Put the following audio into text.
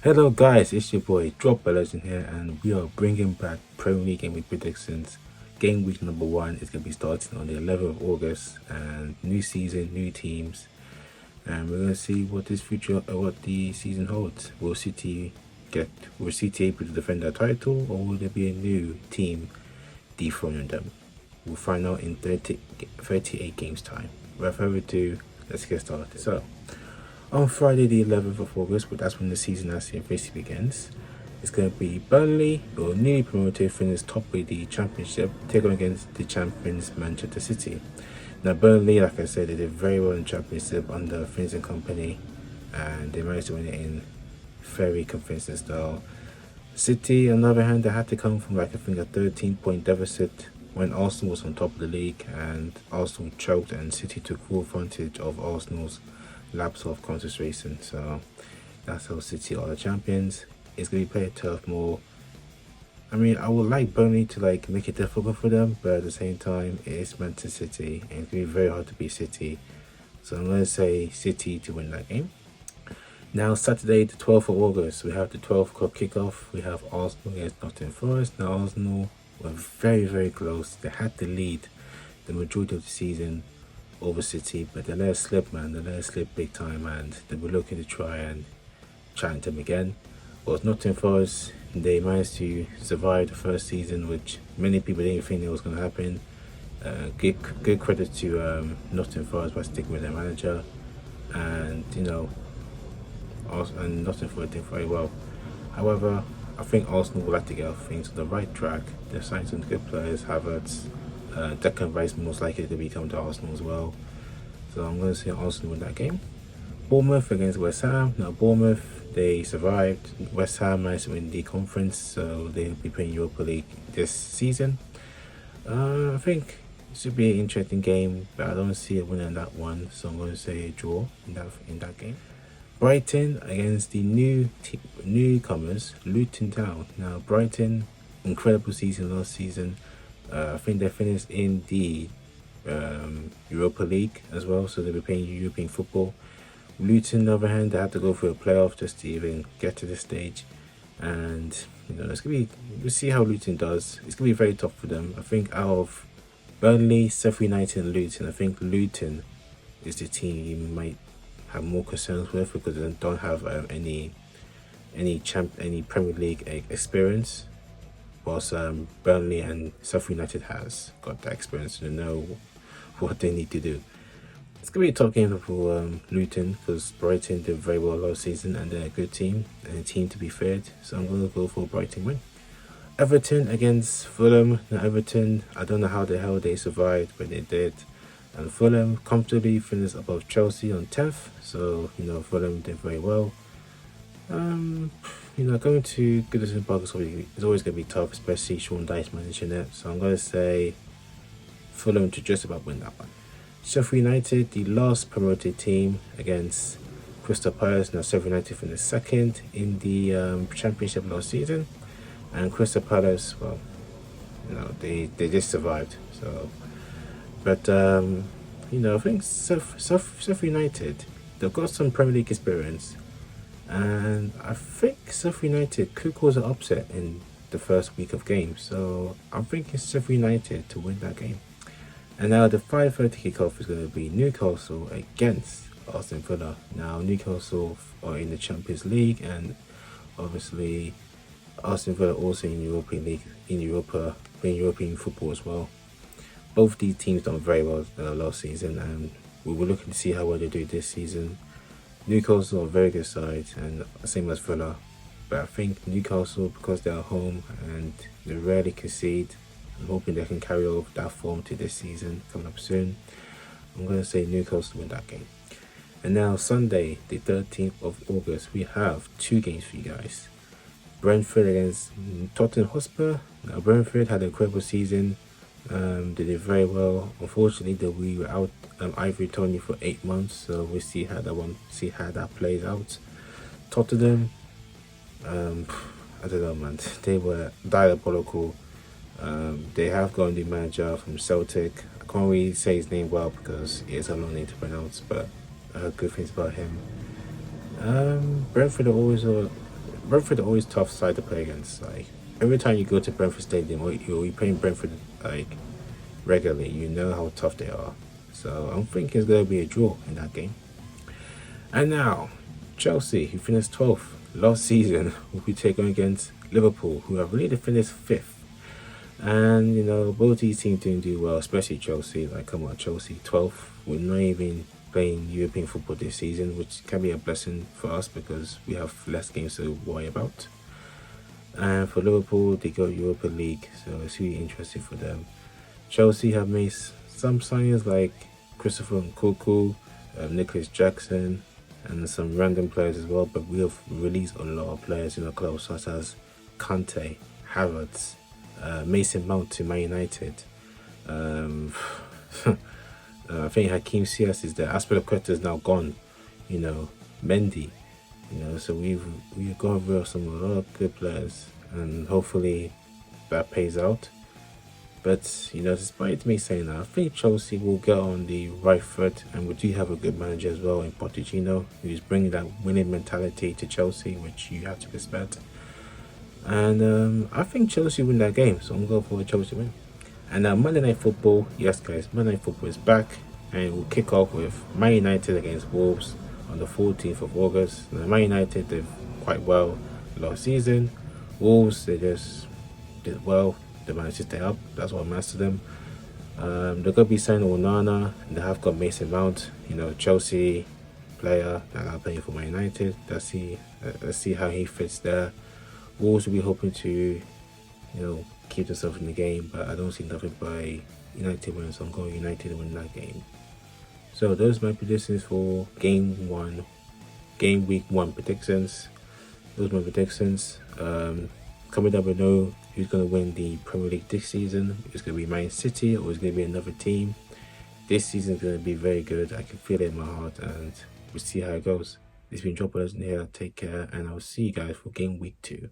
Hello guys, it's your boy Drop Legend here, and we are bringing back Premier League game week predictions. Game week number 1 is going to be starting on the 11th of August, and new season, new teams, and we're going to see what what the season holds. Will City able to defend their title, or will there be a new team dethroning them? We'll find out in 38 games time. Without further ado, let's get started. So, on Friday, the 11th of August, but that's when the season actually officially begins. It's going to be Burnley, who are newly promoted, finish top of the Championship, take on against the champions Manchester City. Now, Burnley, like I said, they did very well in the Championship under Finns and Company, and they managed to win it in very convincing style. City, on the other hand, they had to come from a 13-point deficit when Arsenal was on top of the league, and Arsenal choked, and City took full advantage of Arsenal's lapse of concentration. So that's how City are the champions. It's going to be played tough more. I mean, I would like Burnley to make it difficult for them, but at the same time, it is Manchester City, and it's going to be very hard to beat City. So I'm going to say City to win that game. Now, Saturday, the 12th of August, we have the 12 o'clock kickoff. We have Arsenal against Nottingham Forest. Now, Arsenal were very, very close. They had the lead the majority of the season over City, but they let it slip, man. They let it slip big time, and they were looking to try and challenge them again. But Nottingham Forest, they managed to survive the first season, which many people didn't think it was going to happen. Good credit to Nottingham Forest by sticking with their manager, and and Nottingham Forest did very well. However, I think Arsenal will have to get things on the right track. They've signed some good players, Havertz, Declan Rice most likely to become to Arsenal as well. So I'm going to say Arsenal win that game. Bournemouth against West Ham. Now, Bournemouth, they survived. West Ham managed to win the conference, so they'll be playing Europa League this season. I think it should be an interesting game, but I don't see a winner in that one, so I'm going to say a draw in that game. Brighton against the newcomers, Luton Town. Now, Brighton, incredible season last season. I think they finished in the Europa League as well, so they'll be playing European football. Luton, on the other hand, they had to go through a playoff just to even get to this stage, and it's gonna be. We'll see how Luton does. It's gonna be very tough for them. I think out of Burnley, Sheffield United, and Luton, I think Luton is the team you might have more concerns with because they don't have any Premier League experience. Whilst Burnley and Sheffield United has got that experience to know what they need to do. It's going to be a tough game for Luton because Brighton did very well last season and they're a good team and a team to be feared. So I'm going to go for a Brighton win. Everton against Fulham. Now, Everton, I don't know how the hell they survived, but they did. And Fulham comfortably finished above Chelsea on 10th. So, Fulham did very well. Going to Goodison Park is always going to be tough, especially Sean Dyche managing it. So I'm going to say Fulham to just about win that one. Sheffield United, the last promoted team against Crystal Palace. Now Sheffield United finished second in the Championship last season, and Crystal Palace, well, they just survived. So, but I think Sheffield United, they've got some Premier League experience. And I think Sheffield United could cause an upset in the first week of games. So I'm thinking Sheffield United to win that game. And now the 5:30 kickoff is going to be Newcastle against Aston Villa. Now Newcastle are in the Champions League, and obviously Aston Villa also in European League, in Europa, playing European football as well. Both these teams done very well last season, and we were looking to see how well they do this season. Newcastle are a very good side, and same as Villa. But I think Newcastle, because they're at home and they rarely concede, I'm hoping they can carry over that form to this season coming up soon. I'm going to say Newcastle win that game. And now Sunday, the 13th of August, we have 2 games for you guys. Brentford against Tottenham Hotspur. Now Brentford had an incredible season. They did very well. Unfortunately, we were out Ivory Tony for 8 months, so we'll see how that plays out. Tottenham, I don't know, man. They were diabolical. They have got a new manager from Celtic. I can't really say his name well because it's a long name to pronounce, but I heard good things about him. Brentford are always Brentford are always tough side to play against. Like every time you go to Brentford Stadium or you're playing Brentford like regularly, you know how tough they are. So I'm thinking it's gonna be a draw in that game. And now, Chelsea, who finished 12th last season, will be taking against Liverpool, who have really finished 5th. And you know, both these teams didn't do well, especially Chelsea. Like, come on, Chelsea 12th. We're not even playing European football this season, which can be a blessing for us because we have less games to worry about. And for Liverpool, they got Europa League, so it's really interesting for them. Chelsea have made some signings like Christopher Nkunku, Nicholas Jackson, and some random players as well. But we have released a lot of players in the club, such as Kante, Havertz, Mason Mount to Man United. I think Hakeem Ziyech is there. Aspilicueta is now gone. You know, Mendy. You know, so we've got rid of some a lot of good players, and hopefully that pays out. But you know, despite me saying that, I think Chelsea will get on the right foot, and we do have a good manager as well in Pochettino, who's bringing that winning mentality to Chelsea, which you have to respect. And I think Chelsea win that game, so I'm going for a Chelsea win. And now Monday Night Football, yes guys, Monday Night Football is back, and we'll kick off with Man United against Wolves on the 14th of August. Now, Man United did quite well last season. Wolves, they just did well. They managed to stay up. That's what matters to them. They're going to be signing Onana, and they have got Mason Mount, you know, Chelsea player that are playing for Man United. Let's see how he fits there. Wolves will be hoping to, you know, keep themselves in the game, but I don't see nothing by United wins. So I'm going United to win that game. So those are my predictions for game week 1 predictions. Those are my predictions. Comment down below who's going to win the Premier League this season. It's going to be Man City or it's going to be another team. This season is going to be very good. I can feel it in my heart, and we'll see how it goes. It's been Drop Legend here. Take care, and I'll see you guys for game week 2.